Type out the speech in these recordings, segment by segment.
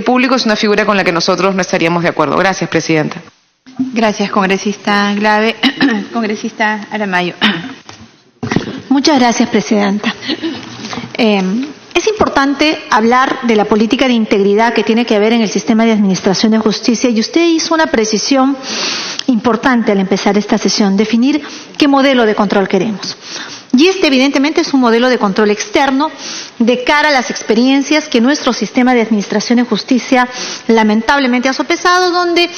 Público es una figura con la que nosotros no estaríamos de acuerdo. Gracias, Presidenta. Gracias, congresista Glave. Congresista Aramayo. Muchas gracias, Presidenta. Es importante hablar de la política de integridad que tiene que haber en el sistema de administración de justicia, y usted hizo una precisión importante al empezar esta sesión, definir qué modelo de control queremos. Y evidentemente es un modelo de control externo de cara a las experiencias que nuestro sistema de administración de justicia lamentablemente ha sopesado, donde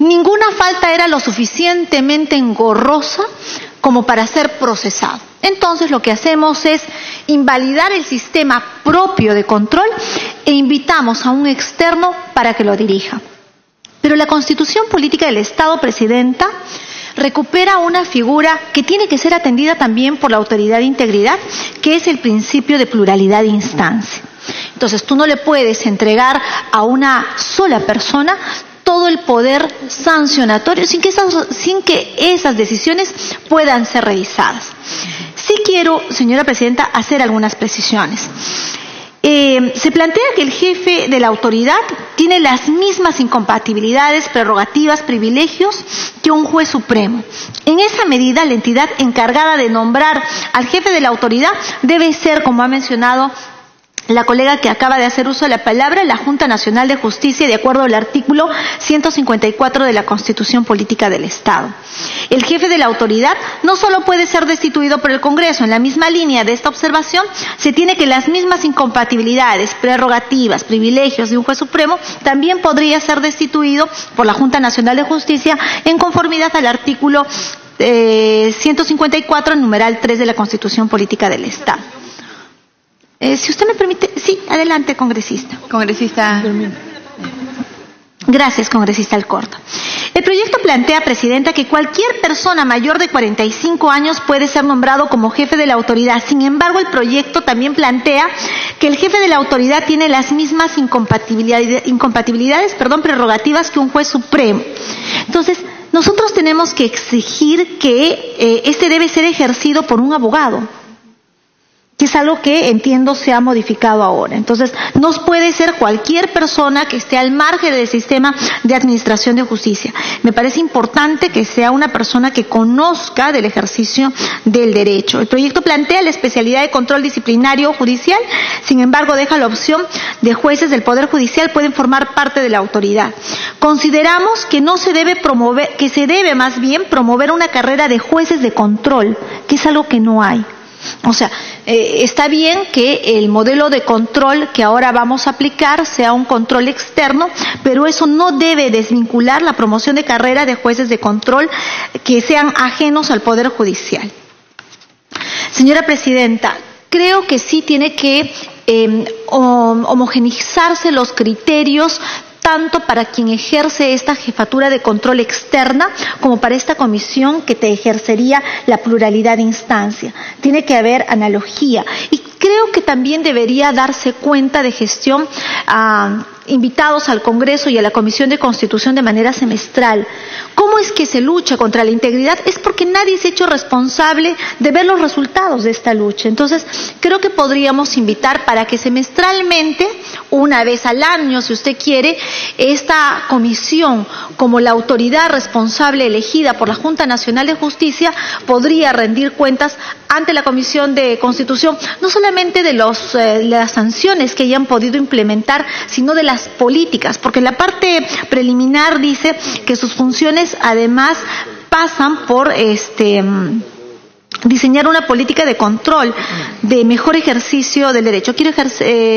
ninguna falta era lo suficientemente engorrosa como para ser procesado. Entonces lo que hacemos es invalidar el sistema propio de control e invitamos a un externo para que lo dirija. Pero la Constitución Política del Estado, Presidenta, recupera una figura que tiene que ser atendida también por la autoridad de integridad, que es el principio de pluralidad de instancia. Entonces tú no le puedes entregar a una sola persona todo el poder sancionatorio sin que esas decisiones puedan ser revisadas. Sí quiero, señora Presidenta, hacer algunas precisiones. Se plantea que el jefe de la autoridad tiene las mismas incompatibilidades, prerrogativas, privilegios que un juez supremo. En esa medida, la entidad encargada de nombrar al jefe de la autoridad debe ser, como ha mencionado la colega que acaba de hacer uso de la palabra, la Junta Nacional de Justicia, de acuerdo al artículo 154 de la Constitución Política del Estado. El jefe de la autoridad no solo puede ser destituido por el Congreso. En la misma línea de esta observación, se tiene que las mismas incompatibilidades, prerrogativas, privilegios de un juez supremo también podría ser destituido por la Junta Nacional de Justicia en conformidad al artículo 154, numeral 3 de la Constitución Política del Estado. Si usted me permite, sí, adelante, congresista. Congresista. Gracias, congresista Alcorta. El proyecto plantea, Presidenta, que cualquier persona mayor de 45 años puede ser nombrado como jefe de la autoridad. Sin embargo, el proyecto también plantea que el jefe de la autoridad tiene las mismas incompatibilidades, prerrogativas que un juez supremo. Entonces, nosotros tenemos que exigir que este debe ser ejercido por un abogado, que es algo que entiendo se ha modificado ahora. Entonces, no puede ser cualquier persona que esté al margen del sistema de administración de justicia. Me parece importante que sea una persona que conozca del ejercicio del derecho. El proyecto plantea la especialidad de control disciplinario judicial, sin embargo, deja la opción de jueces del Poder Judicial pueden formar parte de la autoridad. Consideramos que no se debe promover, que se debe más bien promover una carrera de jueces de control, que es algo que no hay. O sea, está bien que el modelo de control que ahora vamos a aplicar sea un control externo, pero eso no debe desvincular la promoción de carrera de jueces de control que sean ajenos al Poder Judicial. Señora Presidenta, creo que sí tiene que homogeneizarse los criterios tanto para quien ejerce esta jefatura de control externa como para esta comisión que te ejercería la pluralidad de instancia. Tiene que haber analogía y creo que también debería darse cuenta de gestión a invitados al Congreso y a la Comisión de Constitución de manera semestral. ¿Cómo es que se lucha contra la integridad? Es porque nadie se ha hecho responsable de ver los resultados de esta lucha. Entonces, creo que podríamos invitar para que semestralmente, una vez al año, si usted quiere, esta comisión, como la autoridad responsable elegida por la Junta Nacional de Justicia, podría rendir cuentas ante la Comisión de Constitución, no solamente de las sanciones que hayan podido implementar, sino de las políticas, porque la parte preliminar dice que sus funciones además pasan por diseñar una política de control, de mejor ejercicio del derecho. Quiero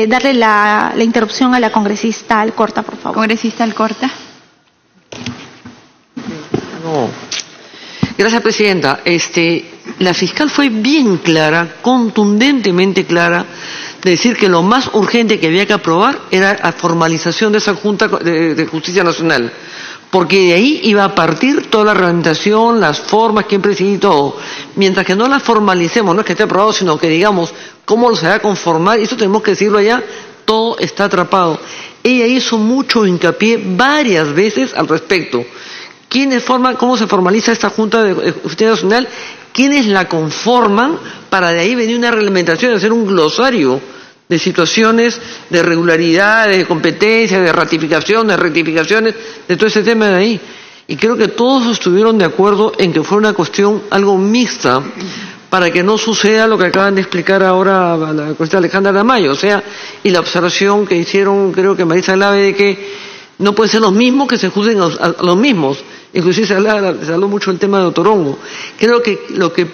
darle la interrupción a la congresista Alcorta, por favor. Congresista Alcorta. No. Gracias, Presidenta. La fiscal fue bien clara, contundentemente clara, de decir que lo más urgente que había que aprobar era la formalización de esa Junta de Justicia Nacional, porque de ahí iba a partir toda la reglamentación, las formas, quién preside y todo. Mientras que no la formalicemos, no es que esté aprobado, sino que digamos cómo se va a conformar, y eso tenemos que decirlo allá, todo está atrapado. Ella hizo mucho hincapié varias veces al respecto. ¿Quiénes forman, cómo se formaliza esta Junta de Justicia Nacional? ¿Quiénes la conforman? Para de ahí venir una reglamentación, hacer un glosario de situaciones de regularidades, de competencias, de ratificaciones, rectificaciones, de todo ese tema de ahí. Y creo que todos estuvieron de acuerdo en que fue una cuestión algo mixta para que no suceda lo que acaban de explicar ahora la cuestión de Alejandra Aramayo, o sea, y la observación que hicieron, creo que Marisa Glave, de que no pueden ser los mismos que se juzguen a los mismos. Inclusive se habló mucho del tema de Otorongo. Creo que lo que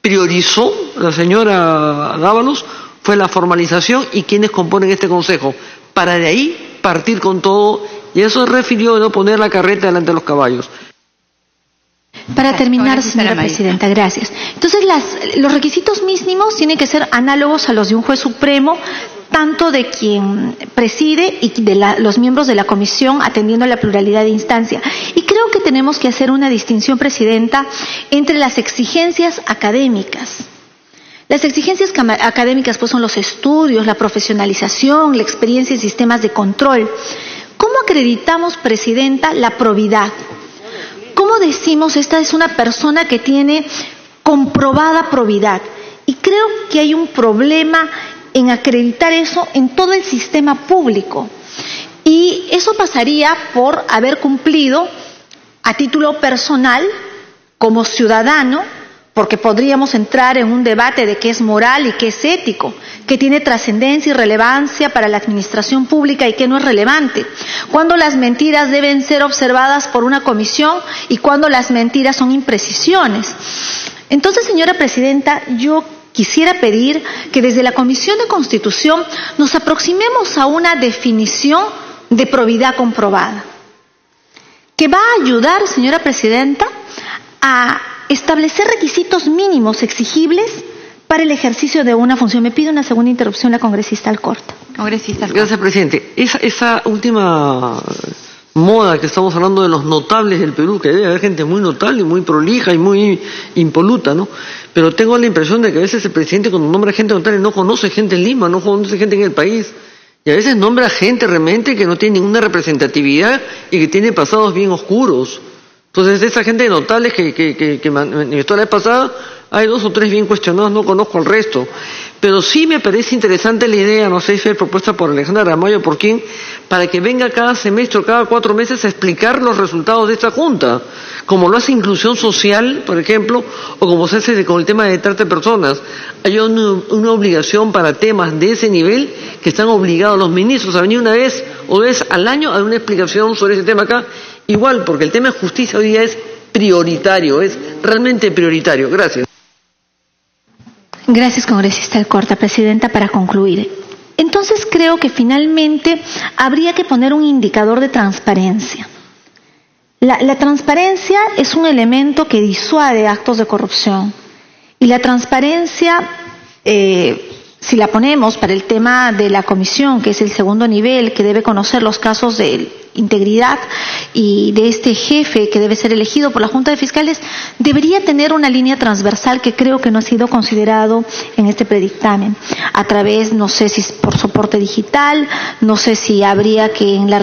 priorizó la señora Dávalos fue la formalización y quienes componen este consejo, para de ahí partir con todo, y eso refirió a no poner la carreta delante de los caballos. Para terminar, señora presidenta, gracias. Entonces, los requisitos mínimos tienen que ser análogos a los de un juez supremo, tanto de quien preside y de los miembros de la comisión, atendiendo a la pluralidad de instancia. Y creo que tenemos que hacer una distinción, presidenta, entre las exigencias académicas. Las exigencias académicas pues son los estudios, la profesionalización, la experiencia en sistemas de control. ¿Cómo acreditamos, presidenta, la probidad? ¿Cómo decimos esta es una persona que tiene comprobada probidad? Y creo que hay un problema en acreditar eso en todo el sistema público. Y eso pasaría por haber cumplido a título personal, como ciudadano, porque podríamos entrar en un debate de qué es moral y qué es ético, qué tiene trascendencia y relevancia para la administración pública y qué no es relevante, cuándo las mentiras deben ser observadas por una comisión y cuándo las mentiras son imprecisiones. Entonces, señora presidenta, yo quisiera pedir que desde la Comisión de Constitución nos aproximemos a una definición de probidad comprobada, que va a ayudar, señora presidenta, a establecer requisitos mínimos exigibles para el ejercicio de una función. Me pide una segunda interrupción la congresista Alcorta. Gracias, presidente. Esa última moda que estamos hablando de los notables del Perú, que debe haber gente muy notable, muy prolija y muy impoluta, ¿no? Pero tengo la impresión de que a veces el presidente, cuando nombra gente notable, no conoce gente en Lima, no conoce gente en el país. Y a veces nombra gente realmente que no tiene ninguna representatividad y que tiene pasados bien oscuros. Entonces, de esa gente notable que manifestó la vez pasada, hay 2 o 3 bien cuestionados, no conozco el resto. Pero sí me parece interesante la idea, no sé si fue propuesta por Alejandra Aramayo o por quién, para que venga cada semestre o cada 4 meses a explicar los resultados de esta Junta, como lo hace Inclusión Social, por ejemplo, o como se hace con el tema de trata de personas. Hay una obligación para temas de ese nivel que están obligados los ministros a venir una vez o 2 veces al año a dar una explicación sobre ese tema acá. Igual, porque el tema de justicia hoy día es prioritario, es realmente prioritario. Gracias. Gracias, congresista Alcorta. Presidenta, para concluir. Entonces creo que finalmente habría que poner un indicador de transparencia. La transparencia es un elemento que disuade actos de corrupción. Y la transparencia, si la ponemos para el tema de la comisión, que es el segundo nivel, que debe conocer los casos de integridad y de este jefe que debe ser elegido por la Junta de Fiscales, debería tener una línea transversal que creo que no ha sido considerado en este predictamen. A través, no sé si por soporte digital, no sé si habría que en la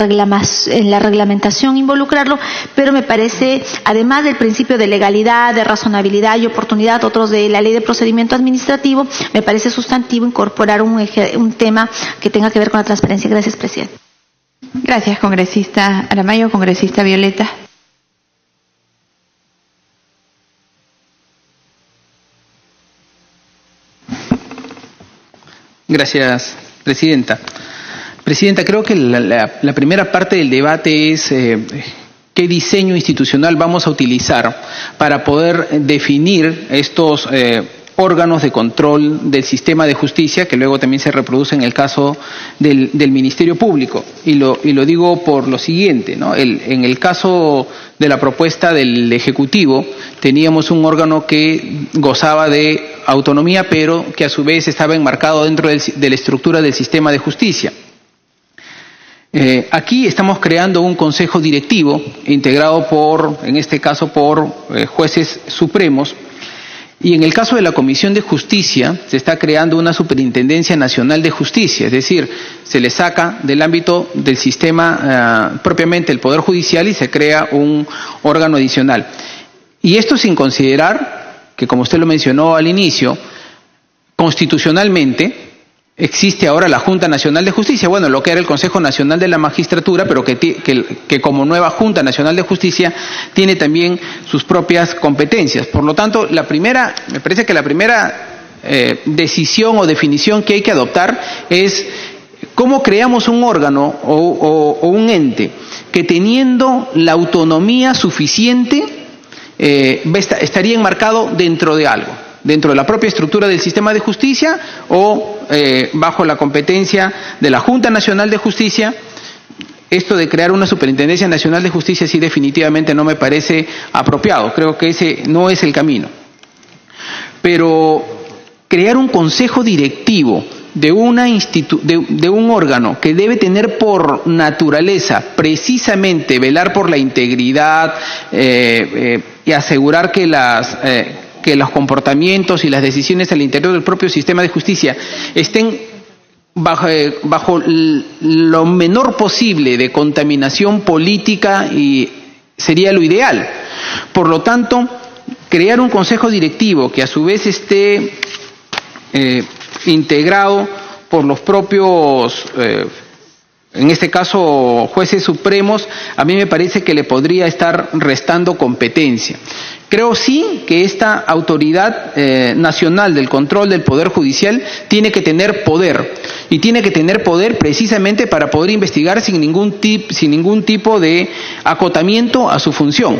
reglamentación involucrarlo, pero me parece, además del principio de legalidad, de razonabilidad y oportunidad, otros de la Ley de Procedimiento Administrativo, me parece sustantivo incorporar un tema que tenga que ver con la transparencia. Gracias, presidente. Gracias, congresista Aramayo. Congresista Violeta. Gracias, presidenta. Presidenta, creo que la primera parte del debate es qué diseño institucional vamos a utilizar para poder definir estos órganos de control del sistema de justicia, que luego también se reproduce en el caso del Ministerio Público. Y lo digo por lo siguiente, ¿no? En el caso de la propuesta del Ejecutivo, teníamos un órgano que gozaba de autonomía, pero que a su vez estaba enmarcado dentro de la estructura del sistema de justicia. Aquí estamos creando un consejo directivo integrado en este caso por jueces supremos. Y en el caso de la Comisión de Justicia se está creando una Superintendencia Nacional de Justicia, es decir, se le saca del ámbito del sistema propiamente el Poder Judicial y se crea un órgano adicional. Y esto sin considerar que, como usted lo mencionó al inicio, constitucionalmente existe ahora la Junta Nacional de Justicia, bueno, lo que era el Consejo Nacional de la Magistratura, pero que como nueva Junta Nacional de Justicia tiene también sus propias competencias. Por lo tanto, me parece que la primera decisión o definición que hay que adoptar es cómo creamos un órgano o un ente que, teniendo la autonomía suficiente, estaría enmarcado dentro de algo, dentro de la propia estructura del sistema de justicia o bajo la competencia de la Junta Nacional de Justicia. Esto de crear una Superintendencia Nacional de Justicia sí definitivamente no me parece apropiado, creo que ese no es el camino. Pero crear un consejo directivo de un órgano que debe tener por naturaleza precisamente velar por la integridad y asegurar que los comportamientos y las decisiones al interior del propio sistema de justicia estén bajo lo menor posible de contaminación política, y sería lo ideal. Por lo tanto, crear un consejo directivo que a su vez esté integrado por los propios, en este caso, jueces supremos, a mí me parece que le podría estar restando competencia. Creo sí que esta autoridad nacional del control del Poder Judicial tiene que tener poder, y tiene que tener poder precisamente para poder investigar sin ningún tipo de acotamiento a su función.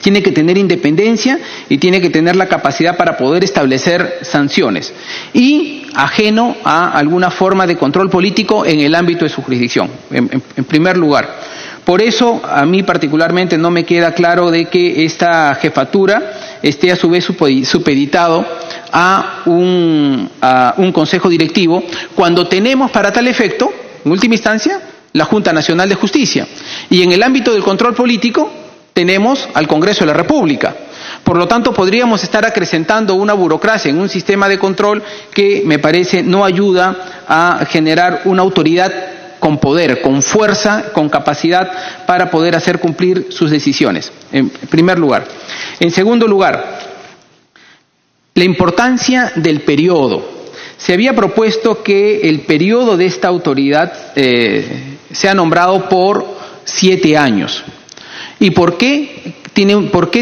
Tiene que tener independencia y tiene que tener la capacidad para poder establecer sanciones, y ajeno a alguna forma de control político en el ámbito de su jurisdicción, en primer lugar. Por eso, a mí particularmente no me queda claro de que esta jefatura esté a su vez supeditado a un consejo directivo, cuando tenemos para tal efecto, en última instancia, la Junta Nacional de Justicia, y en el ámbito del control político tenemos al Congreso de la República. Por lo tanto, podríamos estar acrecentando una burocracia en un sistema de control que me parece no ayuda a generar una autoridad con poder, con fuerza, con capacidad para poder hacer cumplir sus decisiones, en primer lugar. En segundo lugar, la importancia del periodo. Se había propuesto que el periodo de esta autoridad sea nombrado por 7 años. ¿Y por qué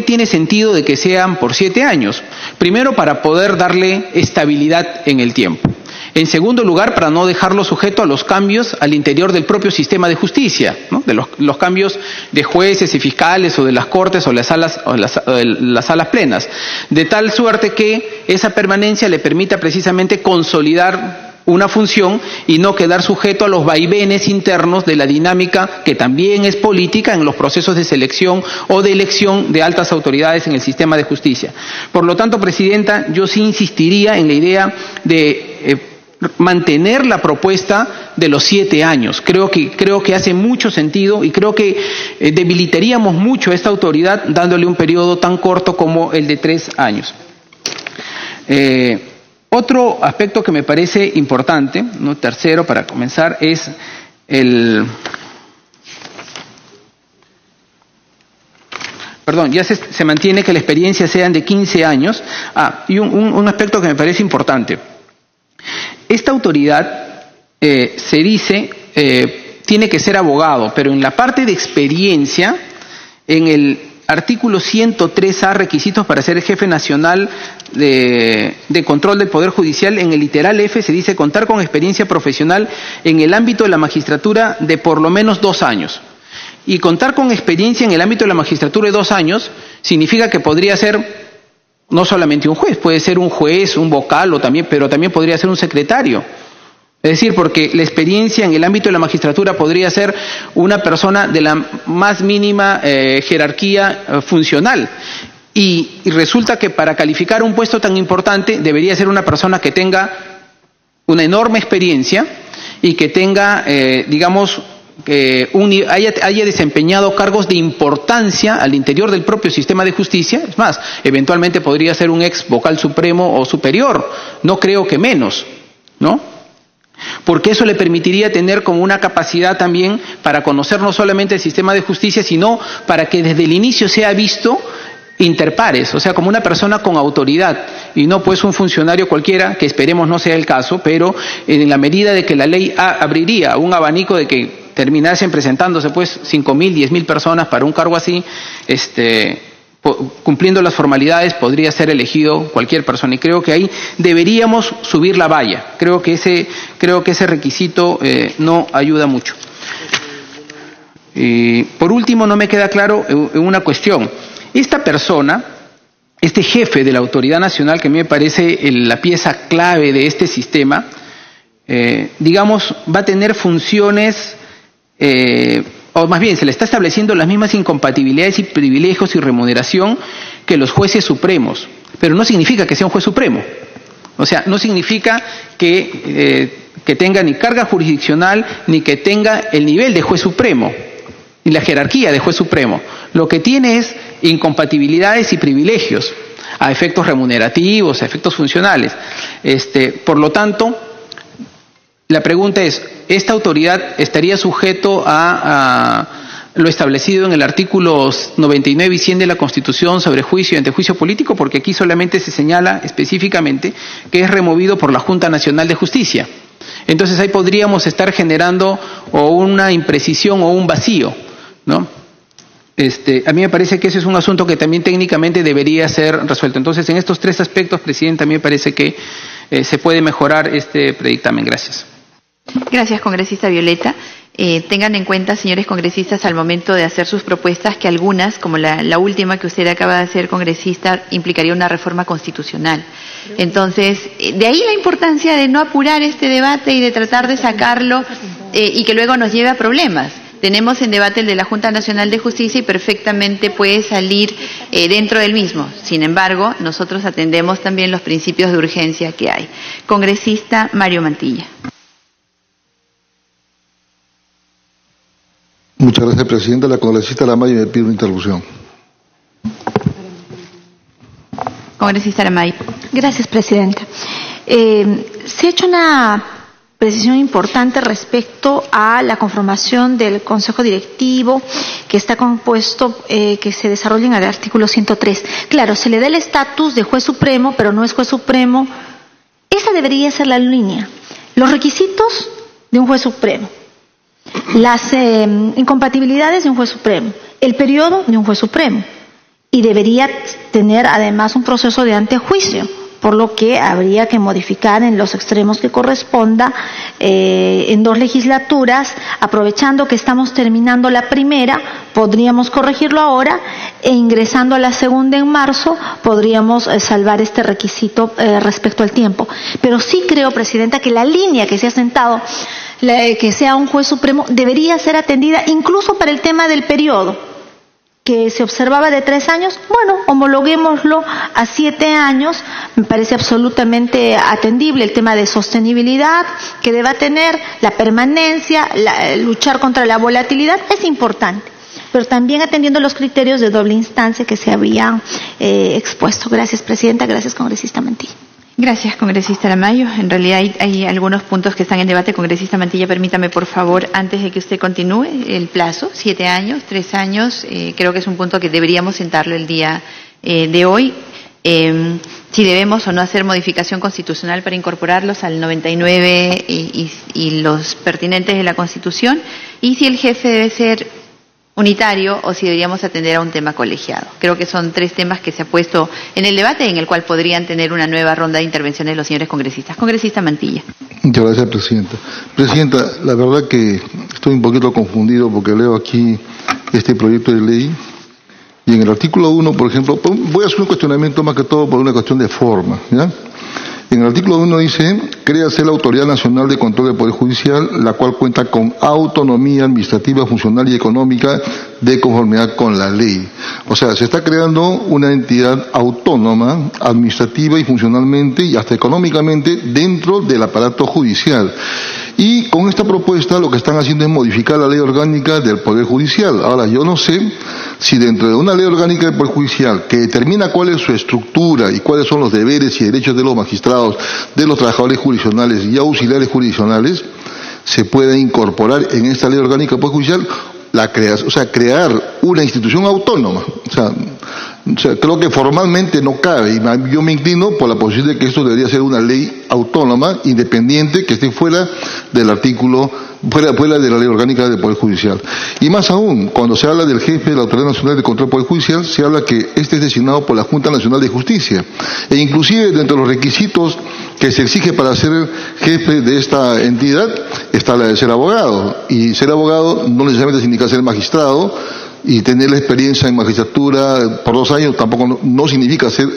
tiene sentido de que sean por 7 años? Primero, para poder darle estabilidad en el tiempo. En segundo lugar, para no dejarlo sujeto a los cambios al interior del propio sistema de justicia, ¿no? De los cambios de jueces y fiscales, o de las cortes, o las salas plenas. De tal suerte que esa permanencia le permita precisamente consolidar una función y no quedar sujeto a los vaivenes internos de la dinámica, que también es política, en los procesos de selección o de elección de altas autoridades en el sistema de justicia. Por lo tanto, Presidenta, yo sí insistiría en la idea de mantener la propuesta de los 7 años. Creo que hace mucho sentido, y creo que debilitaríamos mucho a esta autoridad dándole un periodo tan corto como el de 3 años. Otro aspecto que me parece importante, ¿no? Tercero, para comenzar, es ya se mantiene que la experiencia sean de 15 años. Y un aspecto que me parece importante. Esta autoridad, se dice, tiene que ser abogado, pero en la parte de experiencia, en el artículo 103A, requisitos para ser jefe nacional de control del Poder Judicial, en el literal F se dice contar con experiencia profesional en el ámbito de la magistratura de por lo menos 2 años. Y contar con experiencia en el ámbito de la magistratura de 2 años significa que podría ser no solamente un juez, puede ser un juez, un vocal, pero también podría ser un secretario. Es decir, porque la experiencia en el ámbito de la magistratura podría ser una persona de la más mínima jerarquía funcional. Y resulta que para calificar un puesto tan importante debería ser una persona que tenga una enorme experiencia y que tenga, haya desempeñado cargos de importancia al interior del propio sistema de justicia. Es más, eventualmente podría ser un ex vocal supremo o superior, no creo que menos, ¿no? Porque eso le permitiría tener como una capacidad también para conocer no solamente el sistema de justicia, sino para que desde el inicio sea visto interpares, o sea, como una persona con autoridad y no pues un funcionario cualquiera, que esperemos no sea el caso, pero en la medida de que la ley abriría un abanico de que terminasen presentándose pues 5.000, 10.000 personas para un cargo así, cumpliendo las formalidades podría ser elegido cualquier persona, y creo que ahí deberíamos subir la valla. Creo que ese requisito no ayuda mucho. Por último, no me queda claro una cuestión. Esta persona, este jefe de la Autoridad Nacional, que a mí me parece la pieza clave de este sistema, digamos, va a tener funciones, o más bien se le está estableciendo las mismas incompatibilidades y privilegios y remuneración que los jueces supremos, pero no significa que sea un juez supremo. O sea, no significa que tenga ni carga jurisdiccional ni que tenga el nivel de juez supremo ni la jerarquía de juez supremo. Lo que tiene es incompatibilidades y privilegios a efectos remunerativos, a efectos funcionales. Por lo tanto, la pregunta es, ¿esta autoridad estaría sujeto a lo establecido en el artículo 99 y 100 de la Constitución sobre juicio y antejuicio político? Porque aquí solamente se señala específicamente que es removido por la Junta Nacional de Justicia. Entonces ahí podríamos estar generando o una imprecisión o un vacío, ¿no? A mí me parece que ese es un asunto que también técnicamente debería ser resuelto. Entonces, en estos tres aspectos, Presidenta, a mí me parece que se puede mejorar este predictamen. Gracias. Gracias, congresista Violeta. Tengan en cuenta, señores congresistas, al momento de hacer sus propuestas, que algunas, como la última que usted acaba de hacer, congresista, implicaría una reforma constitucional. Entonces, de ahí la importancia de no apurar este debate y de tratar de sacarlo y que luego nos lleve a problemas. Tenemos en debate el de la Junta Nacional de Justicia y perfectamente puede salir dentro del mismo. Sin embargo, nosotros atendemos también los principios de urgencia que hay. Congresista Mario Mantilla. Muchas gracias, Presidenta. La congresista Aramayo me pide una interrupción. Congresista Aramayo. Gracias, Presidenta. Se ha hecho una precisión importante respecto a la conformación del Consejo Directivo que está compuesto, que se desarrolla en el artículo 103. Claro, se le da el estatus de juez supremo, pero no es juez supremo. Esa debería ser la línea. Los requisitos de un juez supremo, las incompatibilidades de un juez supremo, el periodo de un juez supremo, y debería tener además un proceso de antejuicio, por lo que habría que modificar en los extremos que corresponda en 2 legislaturas. Aprovechando que estamos terminando la primera, podríamos corregirlo ahora, e ingresando a la segunda en marzo podríamos salvar este requisito respecto al tiempo. Pero sí creo, Presidenta, que la línea que se ha sentado, que sea un juez supremo, debería ser atendida incluso para el tema del periodo, que se observaba de 3 años. Bueno, homologuémoslo a 7 años, me parece absolutamente atendible. El tema de sostenibilidad que deba tener, la permanencia, luchar contra la volatilidad es importante, pero también atendiendo los criterios de doble instancia que se habían expuesto. Gracias, Presidenta. Gracias, congresista Mantilla. Gracias, congresista Aramayo. En realidad hay algunos puntos que están en debate. Congresista Mantilla, permítame, por favor, antes de que usted continúe, el plazo, 7 años, 3 años, creo que es un punto que deberíamos sentarlo el día de hoy. Si debemos o no hacer modificación constitucional para incorporarlos al 99 y los pertinentes de la Constitución, y si el jefe debe ser unitario o si deberíamos atender a un tema colegiado. Creo que son 3 temas que se ha puesto en el debate, en el cual podrían tener una nueva ronda de intervenciones los señores congresistas. Congresista Mantilla. Muchas gracias, Presidenta. Presidenta, la verdad que estoy un poquito confundido porque leo aquí este proyecto de ley y en el artículo 1, por ejemplo, voy a hacer un cuestionamiento más que todo por una cuestión de forma, ¿ya? En el artículo 1 dice, créase la Autoridad Nacional de Control del Poder Judicial, la cual cuenta con autonomía administrativa, funcional y económica de conformidad con la ley. O sea, se está creando una entidad autónoma, administrativa y funcionalmente y hasta económicamente dentro del aparato judicial. Y con esta propuesta lo que están haciendo es modificar la ley orgánica del Poder Judicial. Ahora, yo no sé si dentro de una ley orgánica del Poder Judicial que determina cuál es su estructura y cuáles son los deberes y derechos de los magistrados, de los trabajadores jurisdiccionales y auxiliares jurisdiccionales, se puede incorporar en esta ley orgánica del Poder Judicial crear una institución autónoma. O sea, O sea, creo que formalmente no cabe, y yo me inclino por la posición de que esto debería ser una ley autónoma, independiente, que esté fuera del artículo, fuera de la ley orgánica del Poder Judicial. Y más aún, cuando se habla del jefe de la Autoridad Nacional de Control del Poder Judicial, se habla que este es designado por la Junta Nacional de Justicia. E inclusive, dentro de los requisitos que se exige para ser jefe de esta entidad, está la de ser abogado. Y ser abogado no necesariamente significa ser magistrado, y tener la experiencia en magistratura por 2 años tampoco no significa ser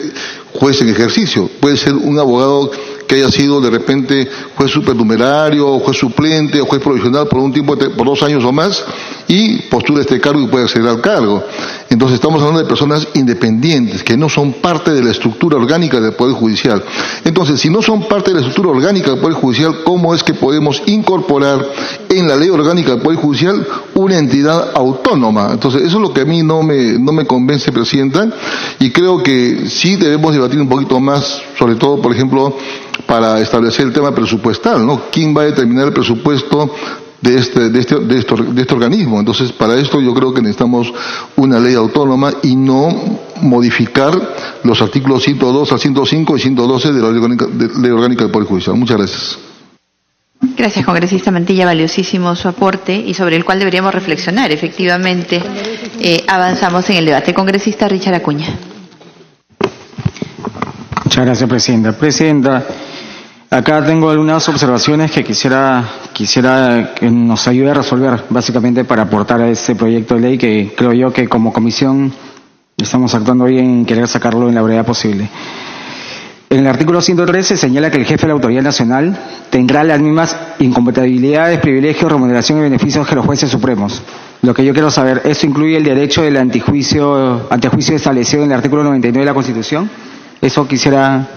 juez en ejercicio. Puede ser un abogado que haya sido de repente juez supernumerario, o juez suplente, o juez provisional por un tiempo, por 2 años o más, y postula este cargo y puede acceder al cargo. Entonces estamos hablando de personas independientes, que no son parte de la estructura orgánica del Poder Judicial. Entonces, si no son parte de la estructura orgánica del Poder Judicial, ¿cómo es que podemos incorporar en la ley orgánica del Poder Judicial una entidad autónoma? Entonces, eso es lo que a mí no me convence, Presidenta, y creo que sí debemos debatir un poquito más, sobre todo, por ejemplo, para establecer el tema presupuestal, ¿no? ¿Quién va a determinar el presupuesto de este organismo? Entonces, para esto yo creo que necesitamos una ley autónoma y no modificar los artículos 102 al 105 y 112 de la ley orgánica del Poder Judicial. Muchas gracias. Gracias, congresista Mantilla, valiosísimo su aporte y sobre el cual deberíamos reflexionar. Efectivamente, avanzamos en el debate. Congresista Richard Acuña. Muchas gracias, Presidenta. Presidenta, acá tengo algunas observaciones que quisiera que nos ayude a resolver, básicamente para aportar a este proyecto de ley que creo yo que como comisión estamos actuando bien en querer sacarlo en la brevedad posible. En el artículo 103 se señala que el jefe de la Autoridad Nacional tendrá las mismas incompatibilidades, privilegios, remuneración y beneficios que los jueces supremos. Lo que yo quiero saber, ¿esto incluye el derecho del antejuicio establecido en el artículo 99 de la Constitución? Eso quisiera...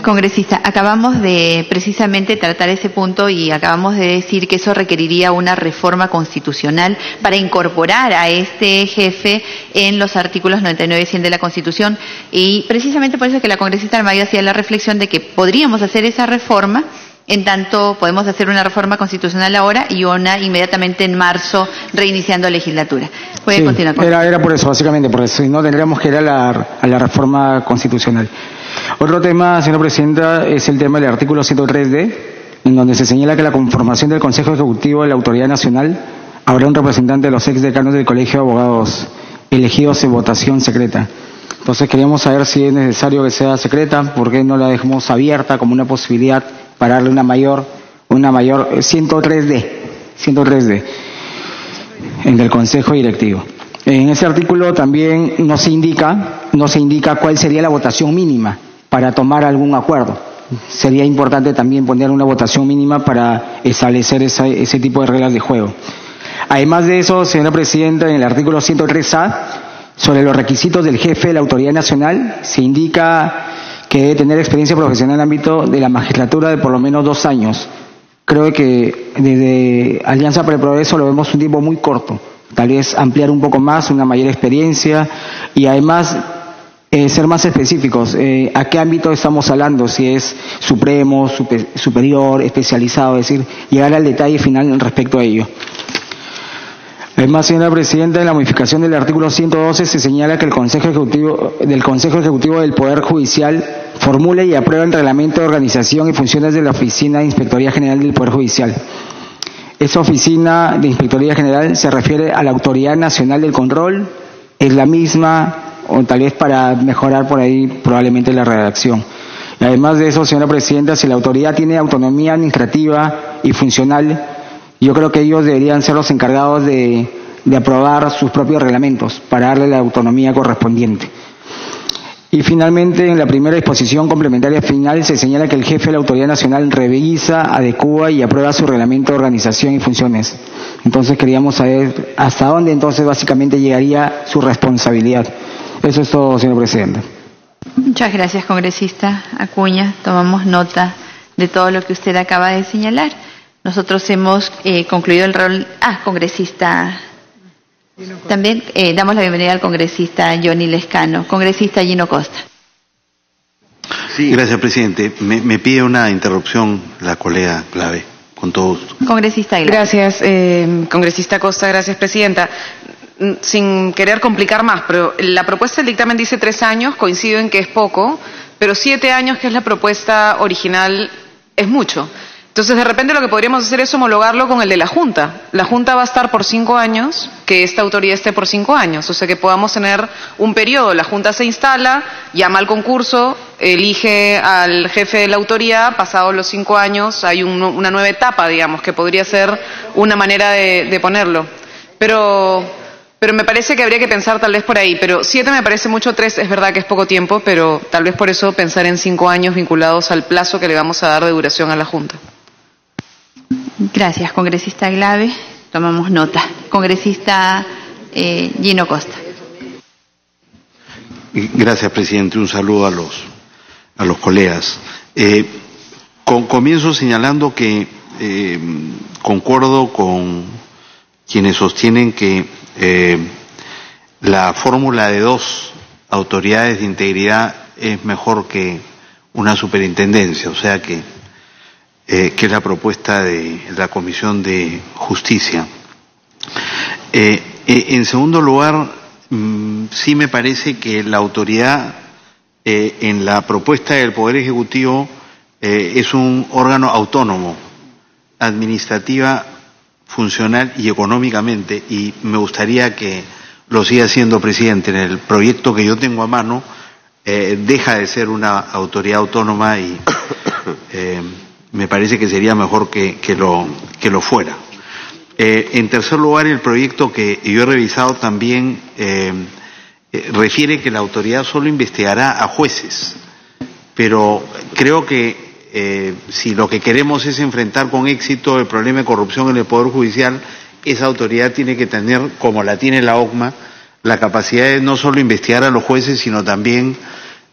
Congresista, acabamos de precisamente tratar ese punto y acabamos de decir que eso requeriría una reforma constitucional para incorporar a este jefe en los artículos 99 y 100 de la Constitución, y precisamente por eso es que la congresista Armayo hacía la reflexión de que podríamos hacer esa reforma, en tanto podemos hacer una reforma constitucional ahora y una inmediatamente en marzo reiniciando legislatura. Puede continuar con era por eso, básicamente por eso, y no tendríamos que ir a la reforma constitucional. Otro tema, señora Presidenta, es el tema del artículo 103D, en donde se señala que la conformación del Consejo Ejecutivo de la Autoridad Nacional habrá un representante de los exdecanos del Colegio de Abogados elegidos en votación secreta. Entonces queríamos saber si es necesario que sea secreta, por qué no la dejamos abierta como una posibilidad para darle una mayor 103D en el Consejo Directivo. En ese artículo también no se indica cuál sería la votación mínima para tomar algún acuerdo. Sería importante también poner una votación mínima para establecer ese tipo de reglas de juego. Además de eso, señora Presidenta, en el artículo 103A, sobre los requisitos del jefe de la Autoridad Nacional, se indica que debe tener experiencia profesional en el ámbito de la magistratura de por lo menos 2 años. Creo que desde Alianza para el Progreso lo vemos un tiempo muy corto. Tal vez ampliar un poco más, una mayor experiencia y además ser más específicos. ¿A qué ámbito estamos hablando? Si es supremo, superior, especializado, es decir, llegar al detalle final respecto a ello. Además, señora Presidenta, en la modificación del artículo 112 se señala que el Consejo Ejecutivo del Poder Judicial formule y apruebe el reglamento de organización y funciones de la Oficina de Inspectoría General del Poder Judicial. Esa Oficina de Inspectoría General se refiere a la Autoridad Nacional del Control, es la misma, o tal vez para mejorar por ahí probablemente la redacción. Y además de eso, señora Presidenta, si la autoridad tiene autonomía administrativa y funcional, yo creo que ellos deberían ser los encargados de aprobar sus propios reglamentos para darle la autonomía correspondiente. Y finalmente, en la primera disposición complementaria final se señala que el jefe de la Autoridad Nacional revisa, adecúa y aprueba su reglamento de organización y funciones. Entonces queríamos saber hasta dónde entonces básicamente llegaría su responsabilidad. Eso es todo, señor Presidente. Muchas gracias, congresista Acuña. Tomamos nota de todo lo que usted acaba de señalar. Nosotros hemos concluido el rol... congresista... También damos la bienvenida al congresista Johnny Lescano. Congresista Gino Costa. Sí, gracias, presidente. Me pide una interrupción la colega Clave, con todo gusto. Congresista Aguilar. Gracias, congresista Costa. Gracias, presidenta. sin querer complicar más, pero la propuesta del dictamen dice 3 años, coincido en que es poco, pero 7 años, que es la propuesta original, es mucho. Entonces, de repente lo que podríamos hacer es homologarlo con el de la Junta. La Junta va a estar por 5 años, que esta autoridad esté por 5 años. O sea, que podamos tener un periodo. La Junta se instala, llama al concurso, elige al jefe de la autoridad, pasados los 5 años hay una nueva etapa, digamos, que podría ser una manera de ponerlo. Pero me parece que habría que pensar tal vez por ahí. Pero 7 me parece mucho, 3 es verdad que es poco tiempo, pero tal vez por eso pensar en 5 años vinculados al plazo que le vamos a dar de duración a la Junta. Gracias, congresista Glave. Tomamos nota. Congresista Gino Costa. Gracias, presidente. Un saludo a los colegas. Comienzo señalando que concuerdo con quienes sostienen que la fórmula de 2 autoridades de integridad es mejor que una superintendencia, o sea que es la propuesta de la Comisión de Justicia. En segundo lugar, sí me parece que la autoridad en la propuesta del Poder Ejecutivo es un órgano autónomo, administrativa, funcional y económicamente, y me gustaría que lo siga siendo, presidente. En el proyecto que yo tengo a mano deja de ser una autoridad autónoma y me parece que sería mejor que lo fuera. En tercer lugar, el proyecto que yo he revisado también refiere que la autoridad solo investigará a jueces, pero creo que si lo que queremos es enfrentar con éxito el problema de corrupción en el Poder Judicial, esa autoridad tiene que tener, como la tiene la OCMA, la capacidad de no solo investigar a los jueces, sino también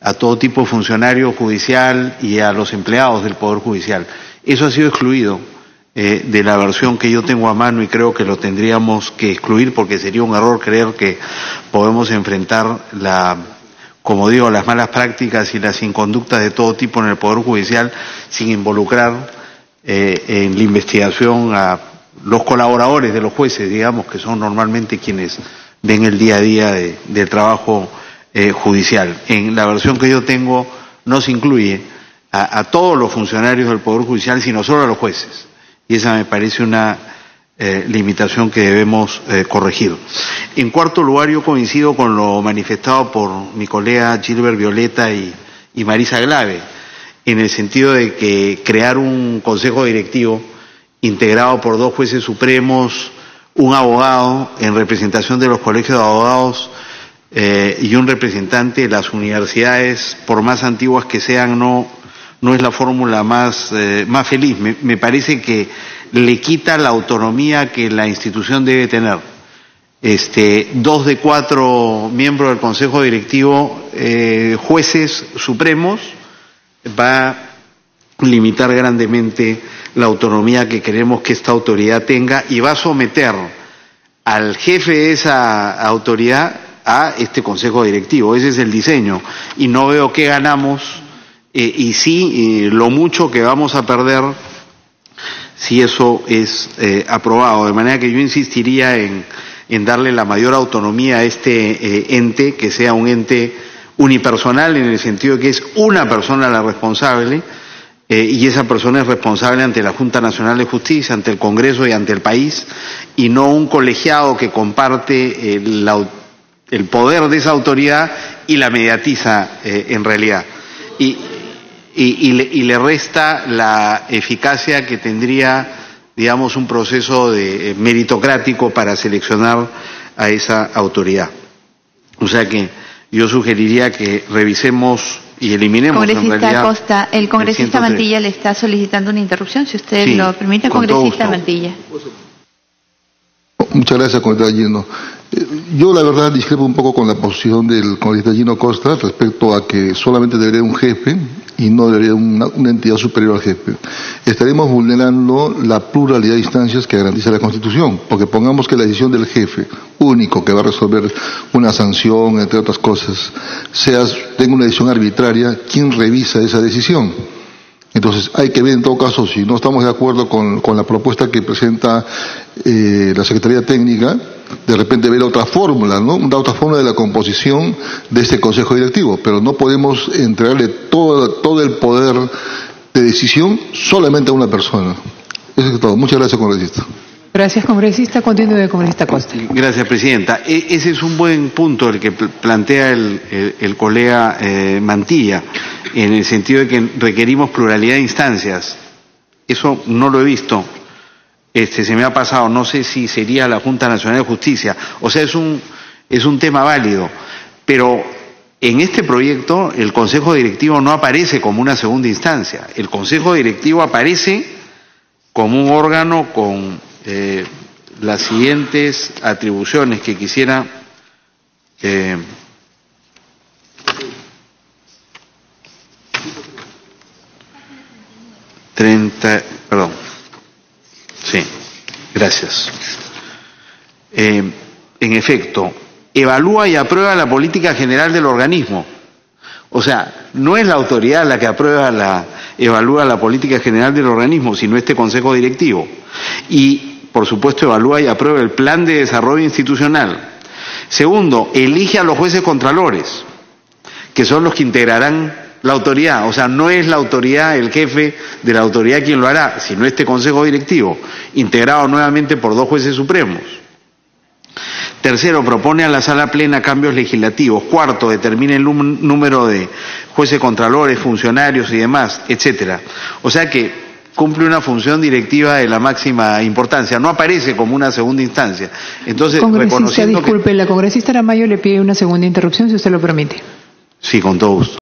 a todo tipo de funcionario judicial y a los empleados del Poder Judicial. Eso ha sido excluido de la versión que yo tengo a mano y creo que lo tendríamos que excluir porque sería un error creer que podemos enfrentar como digo, las malas prácticas y las inconductas de todo tipo en el Poder Judicial sin involucrar en la investigación a los colaboradores de los jueces, digamos, que son normalmente quienes ven el día a día del trabajo judicial. En la versión que yo tengo no se incluye a todos los funcionarios del Poder Judicial, sino solo a los jueces. Y esa me parece una limitación que debemos corregir. En cuarto lugar, yo coincido con lo manifestado por mi colega Gilbert Violeta y Marisa Glave, en el sentido de que crear un consejo directivo integrado por 2 jueces supremos, un abogado en representación de los colegios de abogados y un representante de las universidades, por más antiguas que sean, no es la fórmula más feliz. Me parece que le quita la autonomía que la institución debe tener. 2 de 4 miembros del Consejo Directivo, jueces supremos, va a limitar grandemente la autonomía que queremos que esta autoridad tenga y va a someter al jefe de esa autoridad a este Consejo Directivo. Ese es el diseño y no veo qué ganamos y sí lo mucho que vamos a perder si eso es aprobado. De manera que yo insistiría en darle la mayor autonomía a este ente, que sea un ente unipersonal en el sentido de que es una persona la responsable y esa persona es responsable ante la Junta Nacional de Justicia, ante el Congreso y ante el país, y no un colegiado que comparte el poder de esa autoridad y la mediatiza en realidad. Y le resta la eficacia que tendría, digamos, un proceso meritocrático para seleccionar a esa autoridad. O sea que yo sugeriría que revisemos y eliminemos congresista en realidad Costa, el congresista Mantilla le está solicitando una interrupción, si usted lo permite, congresista Mantilla. Muchas gracias, congresista Gino. Yo la verdad discrepo un poco con la posición del congresista Gino Costa respecto a que solamente debería un jefe y no debería una entidad superior al jefe. Estaremos vulnerando la pluralidad de instancias que garantiza la Constitución, porque pongamos que la decisión del jefe único que va a resolver una sanción, entre otras cosas, tenga una decisión arbitraria, ¿quién revisa esa decisión? Entonces hay que ver en todo caso, si no estamos de acuerdo con la propuesta que presenta la Secretaría Técnica, de repente ver otra fórmula, ¿no? Otra fórmula de la composición de este Consejo Directivo, pero no podemos entregarle todo el poder de decisión solamente a una persona. Eso es todo. Muchas gracias, congresista. Gracias, congresista. Continúe, congresista Costa. Gracias, presidenta. Ese es un buen punto el que plantea el colega Mantilla, en el sentido de que requerimos pluralidad de instancias. Eso no lo he visto. Se me ha pasado, no sé si sería la Junta Nacional de Justicia. O sea, es un tema válido. Pero en este proyecto el Consejo Directivo no aparece como una segunda instancia. El Consejo Directivo aparece como un órgano con las siguientes atribuciones que quisiera Sí, gracias. En efecto, evalúa y aprueba la política general del organismo. O sea, no es la autoridad la que evalúa la política general del organismo, sino este Consejo Directivo. Y, por supuesto, evalúa y aprueba el plan de desarrollo institucional. Segundo, elige a los jueces contralores, que son los que integrarán la autoridad. O sea, no es la autoridad, el jefe de la autoridad quien lo hará, sino este Consejo Directivo, integrado nuevamente por 2 jueces supremos. Tercero, propone a la Sala Plena cambios legislativos. Cuarto, determina el número de jueces contralores, funcionarios y demás, etcétera. O sea que cumple una función directiva de la máxima importancia. No aparece como una segunda instancia. Entonces, congresista, disculpe, la congresista Aramayo le pide una segunda interrupción, si usted lo permite. Sí, con todo gusto.